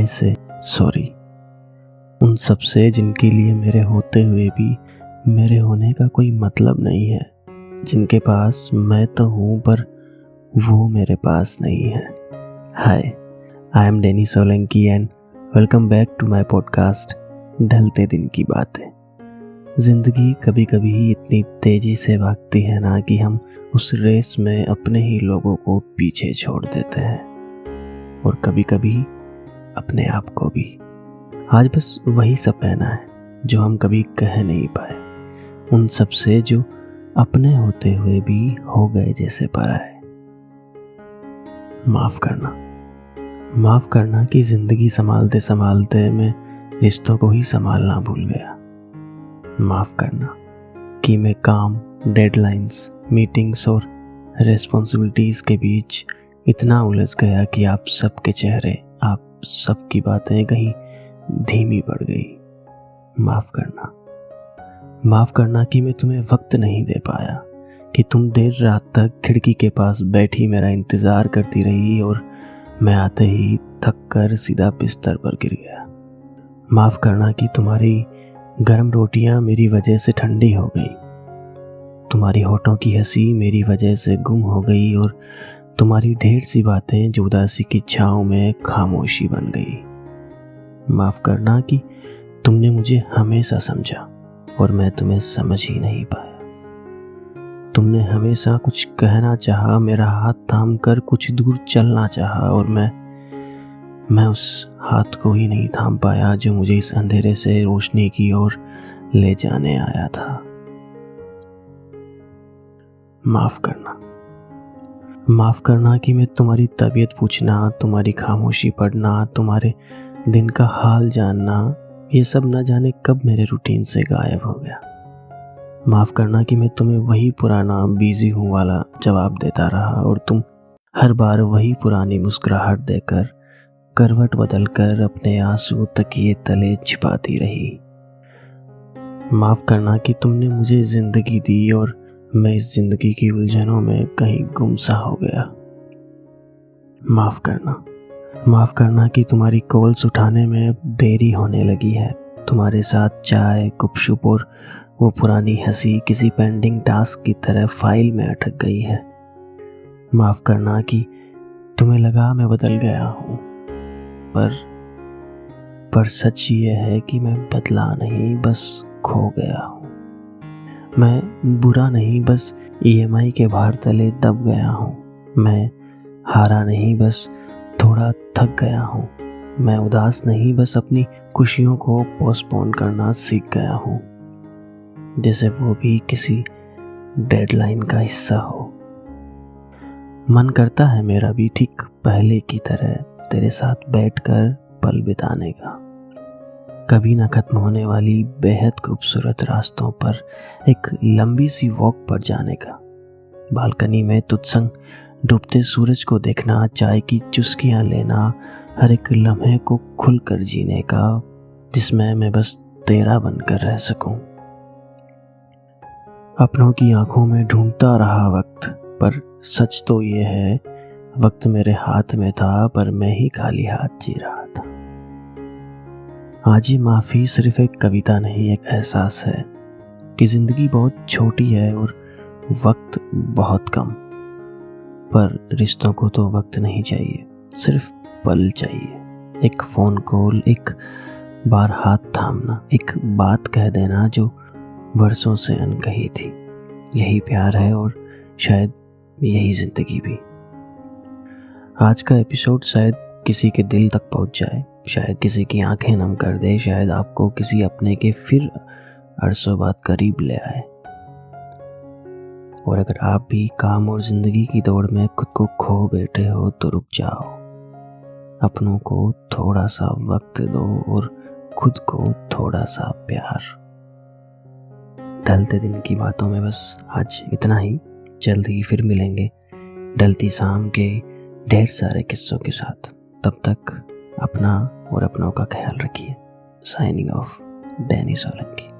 आई से सॉरी उन सब से जिनके लिए मेरे होते हुए भी मेरे होने का कोई मतलब नहीं है, जिनके पास मैं तो हूँ पर वो मेरे पास नहीं है। Hi, I am Danny Solanki and welcome back to my podcast ढलते दिन की बातें। जिंदगी कभी कभी इतनी तेजी से भागती है ना कि हम उस रेस में अपने ही लोगों को पीछे छोड़ देते हैं, और कभी कभी अपने आप को भी। आज बस वही सब कहना है जो हम कभी कह नहीं पाए, उन सब से जो अपने होते हुए भी हो गए जैसे पराए। माफ करना कि जिंदगी संभालते संभालते मैं रिश्तों को ही संभालना भूल गया। माफ करना कि मैं काम, डेडलाइंस, मीटिंग्स और रेस्पॉन्सिबिलिटीज के बीच इतना उलझ गया कि आप सबके चेहरे, आप सबकी बातें कहीं धीमी पड़ गई। माफ करना कि मैं तुम्हें वक्त नहीं दे पाया, कि तुम देर रात तक खिड़की के पास बैठी मेरा इंतजार करती रही और मैं आते ही थक कर सीधा बिस्तर पर गिर गया। माफ करना कि तुम्हारी गर्म रोटियां मेरी वजह से ठंडी हो गई, तुम्हारी होठों की हंसी मेरी वजह से गुम हो गई और तुम्हारी ढेर सी बातें जो उदासी की छांव में खामोशी बन गई। माफ करना कि तुमने मुझे हमेशा समझा और मैं तुम्हें समझ ही नहीं पाया। तुमने हमेशा कुछ कहना चाहा, मेरा हाथ थाम कर कुछ दूर चलना चाहा, और मैं उस हाथ को ही नहीं थाम पाया जो मुझे इस अंधेरे से रोशनी की ओर ले जाने आया था। माफ करना कि मैं तुम्हारी तबीयत पूछना, तुम्हारी खामोशी पढ़ना, तुम्हारे दिन का हाल जानना, ये सब न जाने कब मेरे रूटीन से गायब हो गया। माफ करना कि मैं तुम्हें वही पुराना बिजी हूँ वाला जवाब देता रहा और तुम हर बार वही पुरानी मुस्कुराहट देकर करवट बदलकर अपने आंसू तकिए तले छिपाती रही। माफ करना कि तुमने मुझे जिंदगी दी और मैं इस जिंदगी की उलझनों में कहीं गुमसा हो गया। माफ करना कि तुम्हारी कॉल्स उठाने में देरी होने लगी है, तुम्हारे साथ चाय, गुपशुप और वो पुरानी हंसी किसी पेंडिंग टास्क की तरह फाइल में अटक गई है। माफ करना कि तुम्हें लगा मैं बदल गया हूँ, पर सच ये है कि मैं बदला नहीं, बस खो गया हूँ। मैं बुरा नहीं, बस EMI के भार तले दब गया हूँ। मैं हारा नहीं, बस थोड़ा थक गया हूँ। मैं उदास नहीं, बस अपनी खुशियों को पोस्टपोन करना सीख गया हूँ, जैसे वो भी किसी डेडलाइन का हिस्सा हो। मन करता है मेरा भी ठीक पहले की तरह तेरे साथ बैठकर पल बिताने का, कभी ना खत्म होने वाली बेहद खूबसूरत रास्तों पर एक लंबी सी वॉक पर जाने का, बालकनी में तुझ संग डूबते सूरज को देखना, चाय की चुस्कियां लेना, हर एक लम्हे को खुलकर जीने का, जिसमें मैं बस तेरा बनकर रह सकूं। अपनों की आंखों में ढूंढता रहा वक्त, पर सच तो ये है वक्त मेरे हाथ में था, पर मैं ही खाली हाथ जी रहा था। आज ये माफी सिर्फ एक कविता नहीं, एक एहसास है कि जिंदगी बहुत छोटी है और वक्त बहुत कम, पर रिश्तों को तो वक्त नहीं चाहिए, सिर्फ पल चाहिए। एक फोन कॉल, एक बार हाथ थामना, एक बात कह देना जो वर्षों से अनकही थी। यही प्यार है और शायद यही जिंदगी भी। आज का एपिसोड शायद किसी के दिल तक पहुंच जाए, शायद किसी की आंखें नम कर दे, शायद आपको किसी अपने के फिर अरसों बाद करीब ले आए। और अगर आप भी काम और जिंदगी की दौड़ में खुद को खो बैठे हो तो रुक जाओ, अपनों को थोड़ा सा वक्त दो और खुद को थोड़ा सा प्यार। ढलते दिन की बातों में बस आज इतना ही। जल्द ही फिर मिलेंगे ढलती शाम के ढेर सारे किस्सों के साथ। तब तक अपना और अपनों का ख्याल रखिए। Signing off, Danny Solanki.